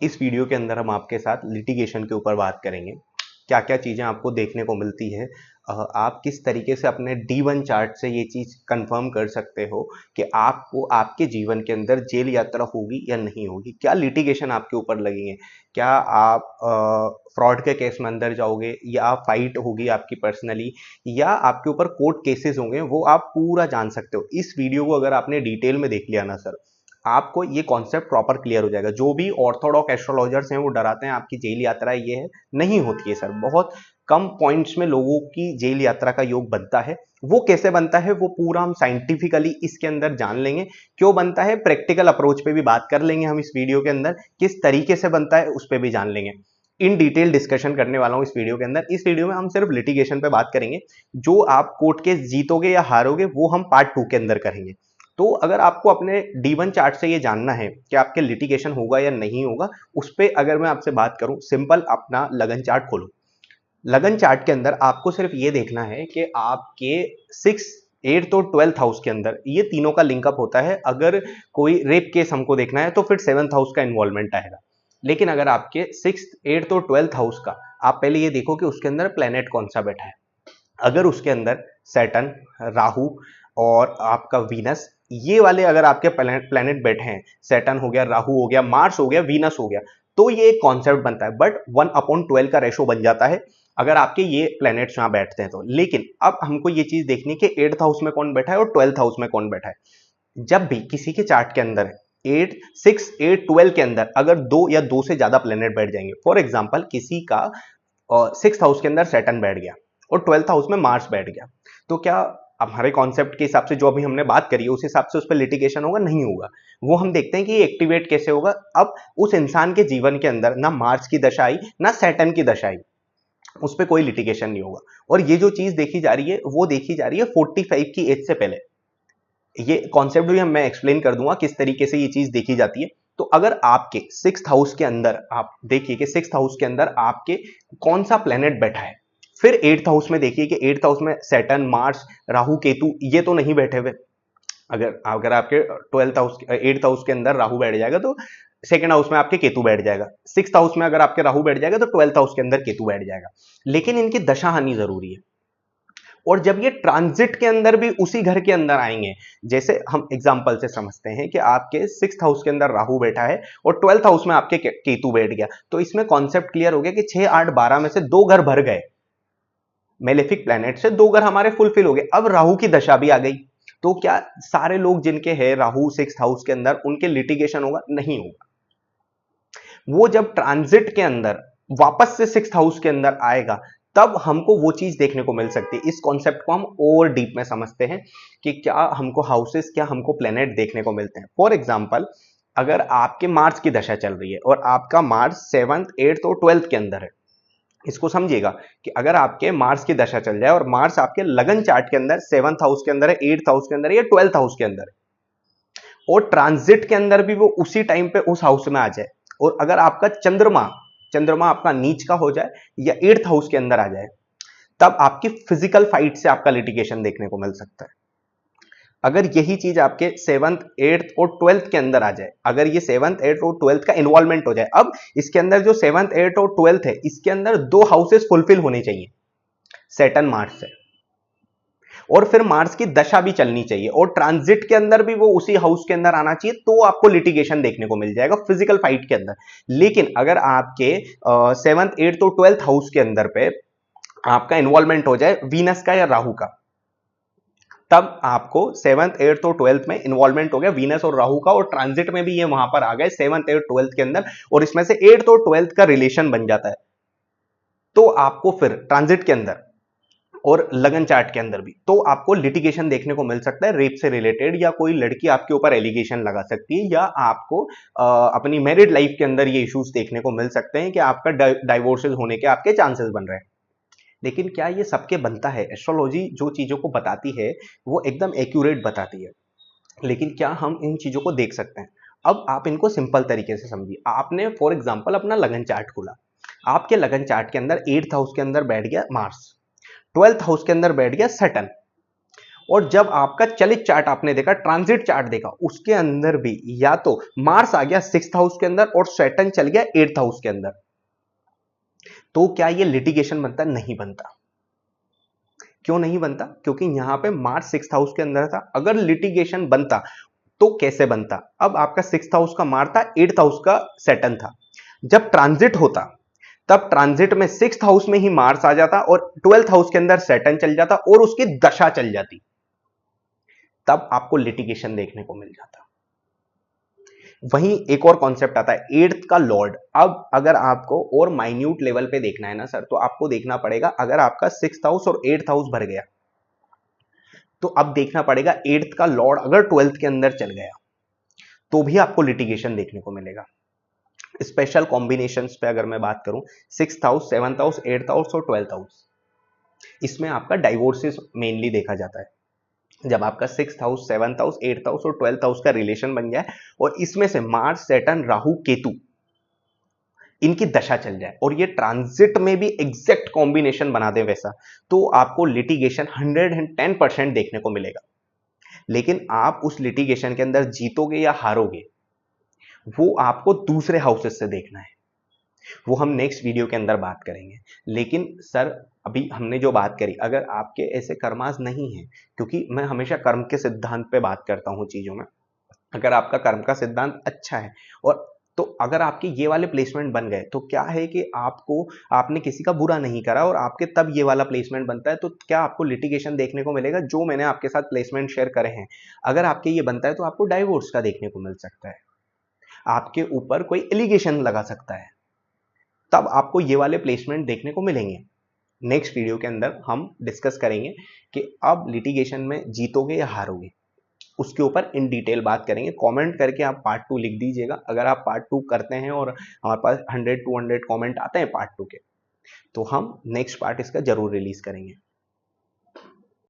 इस वीडियो के अंदर हम आपके साथ लिटिगेशन के ऊपर बात करेंगे। क्या क्या चीज़ें आपको देखने को मिलती है, आप किस तरीके से अपने D1 चार्ट से ये चीज़ कंफर्म कर सकते हो कि आपको आपके जीवन के अंदर जेल यात्रा होगी या नहीं होगी, क्या लिटिगेशन आपके ऊपर लगेंगे, क्या आप फ्रॉड के केस में अंदर जाओगे या फाइट होगी आपकी पर्सनली, या आपके ऊपर कोर्ट केसेस होंगे, वो आप पूरा जान सकते हो। इस वीडियो को अगर आपने डिटेल में देख लिया ना सर, आपको ये कॉन्सेप्ट प्रॉपर क्लियर हो जाएगा। जो भी ऑर्थोडॉक्स एस्ट्रोलॉजर्स हैं वो डराते हैं आपकी जेल यात्रा ये है, नहीं होती है सर। बहुत कम पॉइंट्स में लोगों की जेल यात्रा का योग बनता है। वो कैसे बनता है वो पूरा हम साइंटिफिकली इसके अंदर जान लेंगे। क्यों बनता है, प्रैक्टिकल अप्रोच पे भी बात कर लेंगे हम इस वीडियो के अंदर। किस तरीके से बनता है उस पर भी जान लेंगे। इन डिटेल डिस्कशन करने वाला हूं इस वीडियो के अंदर। इस वीडियो में हम सिर्फ लिटिगेशन पे बात करेंगे। जो आप कोर्ट केस जीतोगे या हारोगे वो हम पार्ट 2 के अंदर करेंगे। तो अगर आपको अपने D1 चार्ट से ये जानना है कि आपके लिटिगेशन होगा या नहीं होगा, उस पर अगर मैं आपसे बात करूं, सिंपल अपना लगन चार्ट खोलो। लगन चार्ट के अंदर आपको सिर्फ ये देखना है कि आपके 6, 8 और 12th हाउस के अंदर ये तीनों का लिंकअप होता है। अगर कोई रेप केस हमको देखना है तो फिर 7th हाउस का इन्वॉल्वमेंट आएगा। लेकिन अगर आपके 6th, 8th और 12th हाउस का, आप पहले ये देखो कि उसके अंदर प्लेनेट कौन सा बैठा है। अगर उसके अंदर सैटर्न, राहु और आपका वीनस, ये वाले अगर आपके प्लेनेट बैठे हैं, सैटर्न हो गया, राहु हो गया, मार्स हो गया, वीनस हो गया, तो ये एक कॉन्सेप्ट बनता है। बट 1/12 का रेशो बन जाता है अगर आपके ये प्लैनेट्स यहां बैठते हैं तो। लेकिन अब हमको ये चीज देखनी है कि 8th हाउस में कौन बैठा है और 12th हाउस में कौन बैठा है। जब भी किसी के चार्ट के अंदर 8, 6, 8, 12 के अंदर अगर दो या दो से ज्यादा प्लेनेट बैठ जाएंगे, फॉर एग्जाम्पल किसी का 6th हाउस के अंदर सैटर्न बैठ गया और 12th हाउस में मार्स बैठ गया, तो क्या हमारे कॉन्सेप्ट के हिसाब से जो अभी हमने बात करी है उस हिसाब से उस पर लिटिगेशन होगा? नहीं होगा। वो हम देखते हैं कि ये एक्टिवेट कैसे होगा। अब उस इंसान के जीवन के अंदर ना मार्स की दशा आई ना सैटर्न की दशा आई, उस पर कोई लिटिगेशन नहीं होगा। और ये जो चीज देखी जा रही है वो देखी जा रही है 45 की एज से पहले। ये कॉन्सेप्ट भी मैं एक्सप्लेन कर दूंगा किस तरीके से ये चीज देखी जाती है। तो अगर आपके 6th हाउस के अंदर आप देखिए कि 6th हाउस के अंदर आपके कौन सा प्लेनेट बैठा है, फिर 8th हाउस में देखिए कि 8th हाउस में सैटर्न, मार्स, राहु, केतु ये तो नहीं बैठे हुए। अगर अगर आपके 12th हाउस, 8th हाउस के अंदर राहु बैठ जाएगा तो 2nd हाउस में आपके केतु बैठ जाएगा। 6th हाउस में अगर आपके राहु बैठ जाएगा तो 12th हाउस के अंदर केतु बैठ जाएगा। लेकिन इनकी दशा हानि जरूरी है। और जब ये ट्रांजिट के अंदर भी उसी घर के अंदर आएंगे, जैसे हम एग्जांपल से समझते हैं कि आपके 6th हाउस के अंदर राहु बैठा है और 12th हाउस में आपके केतु बैठ गया, तो इसमें कॉन्सेप्ट क्लियर हो गया कि 6, 8, 12 में से 2 घर भर गए। मेलेफिक प्लैनेट से 2 घर हमारे फुलफिल हो गए। अब राहु की दशा भी आ गई, तो क्या सारे लोग जिनके हैं राहु 6th हाउस के अंदर उनके लिटिगेशन होगा? नहीं होगा। वो जब ट्रांजिट के अंदर वापस से 6th हाउस के अंदर आएगा तब हमको वो चीज देखने को मिल सकती है। इस कॉन्सेप्ट को हम और डीप में समझते हैं कि क्या हमको हाउसेस, क्या हमको प्लेनेट देखने को मिलते हैं। फॉर एग्जाम्पल, अगर आपके मार्स की दशा चल रही है और आपका मार्स 7th, 8th और 12th के अंदर है, इसको समझिएगा कि अगर आपके मार्स की दशा चल जाए और मार्स आपके लगन चार्ट के अंदर 7th हाउस के अंदर है, 8th हाउस के अंदर है या 12th हाउस के अंदर है, और ट्रांजिट के अंदर भी वो उसी टाइम पे उस हाउस में आ जाए, और अगर आपका चंद्रमा चंद्रमा आपका नीच का हो जाए या 8th हाउस के अंदर आ जाए, तब आपकी फिजिकल फाइट से आपका लिटिगेशन देखने को मिल सकता है। अगर यही चीज आपके 7th, 8th और 12th के अंदर आ जाए, अगर ये 7th, 8th और 12th का इन्वॉल्वमेंट हो जाए, अब इसके अंदर जो 7th, 8th और 12th है, इसके अंदर 2 हाउसेस फुलफिल होने चाहिए, सैटर्न, मार्स से, और फिर मार्स की दशा भी चलनी चाहिए और ट्रांजिट के अंदर भी वो उसी हाउस के अंदर आना चाहिए, तो आपको लिटिगेशन देखने को मिल जाएगा फिजिकल फाइट के अंदर। लेकिन अगर आपके 7th, 8th और 12th हाउस के अंदर पे आपका इन्वॉल्वमेंट हो जाए वीनस का या राहु का, तब आपको 7th, 8th और 12th में इन्वॉल्वमेंट हो गया वीनस और राहु का, और ट्रांजिट में भी ये वहां पर आ गए 7th, 8th, 12th के अंदर, और इसमें से 8th और 12th का रिलेशन बन जाता है, तो आपको फिर ट्रांजिट के अंदर और लगन चार्ट के अंदर भी तो आपको लिटिगेशन देखने को मिल सकता है रेप से रिलेटेड, या कोई लड़की आपके ऊपर एलिगेशन लगा सकती है, या आपको अपनी मैरिड लाइफ के अंदर ये इश्यूज देखने को मिल सकते हैं कि आपका डाइवोर्सेस होने के आपके चांसेस बन रहे हैं। लेकिन क्या ये सबके बनता है? एस्ट्रोलॉजी जो चीजों को बताती है वो एकदम एक्यूरेट बताती है, लेकिन क्या हम इन चीजों को देख सकते हैं? अब आप इनको सिंपल तरीके से समझिए। आपने फॉर एग्जाम्पल अपना लगन चार्ट खोला, आपके लगन चार्ट के अंदर 8th हाउस के अंदर बैठ गया मार्स, 12th हाउस के अंदर बैठ गया सैटर्न, और जब आपका चलित चार्ट आपने देखा, ट्रांजिट चार्ट देखा, उसके अंदर भी या तो मार्स आ गया 6th हाउस के अंदर और सैटर्न चल गया 8th हाउस के अंदर, तो क्या ये लिटिगेशन बनता? नहीं बनता। क्यों नहीं बनता? क्योंकि यहां पे मार्स 6th हाउस के अंदर था। अगर लिटिगेशन बनता तो कैसे बनता? अब आपका 6th हाउस का मार्स था, 8th हाउस का सैटर्न था। जब ट्रांजिट होता तब ट्रांजिट में 6th हाउस में ही मार्स आ जाता और 12th हाउस के अंदर सैटर्न चल जाता और उसकी दशा चल जाती, तब आपको लिटिगेशन देखने को मिल जाता। वहीं एक और कॉन्सेप्ट आता है 8th का लॉर्ड। अब अगर आपको और माइन्यूट लेवल पे देखना है ना सर, तो आपको देखना पड़ेगा, अगर आपका 6th हाउस और 8th हाउस भर गया तो अब देखना पड़ेगा 8th का लॉर्ड अगर 12th के अंदर चल गया तो भी आपको लिटिगेशन देखने को मिलेगा। स्पेशल कॉम्बिनेशंस पे अगर मैं बात करूं, 6th house, 7th house, 8th house और 12th हाउस, इसमें आपका डाइवोर्सेस मेनली देखा जाता है। जब आपका 6th house, 7th house, 8th house और 12th हाउस का रिलेशन बन जाए और इसमें से मार्स, सैटर्न, राहु, केतु इनकी दशा चल जाए और ये ट्रांजिट में भी एग्जैक्ट कॉम्बिनेशन बना दे वैसा, तो आपको लिटिगेशन 110% देखने को मिलेगा। लेकिन आप उस लिटिगेशन के अंदर जीतोगे या हारोगे, वो आपको दूसरे हाउसेस से देखना है, वो हम नेक्स्ट वीडियो के अंदर बात करेंगे। लेकिन सर अभी हमने जो बात करी, अगर आपके ऐसे कर्मास नहीं है, क्योंकि मैं हमेशा कर्म के सिद्धांत पे बात करता हूँ चीजों में, अगर आपका कर्म का सिद्धांत अच्छा है और तो अगर आपके ये वाले प्लेसमेंट बन गए तो क्या है कि आपने किसी का बुरा नहीं करा और आपके तब ये वाला प्लेसमेंट बनता है, तो क्या आपको लिटिगेशन देखने को मिलेगा? जो मैंने आपके साथ प्लेसमेंट शेयर करे हैं, अगर आपके ये बनता है तो आपको डाइवोर्स का देखने को मिल सकता है, आपके ऊपर कोई एलिगेशन लगा सकता है, तब आपको ये वाले प्लेसमेंट देखने को मिलेंगे। नेक्स्ट वीडियो के अंदर हम डिस्कस करेंगे कि अब लिटिगेशन में जीतोगे या हारोगे, उसके ऊपर इन डिटेल बात करेंगे। कमेंट करके आप पार्ट 2 लिख दीजिएगा, अगर आप पार्ट 2 करते हैं और हमारे पास 100-200 कमेंट आते हैं पार्ट 2 के, तो हम नेक्स्ट पार्ट इसका जरूर रिलीज करेंगे।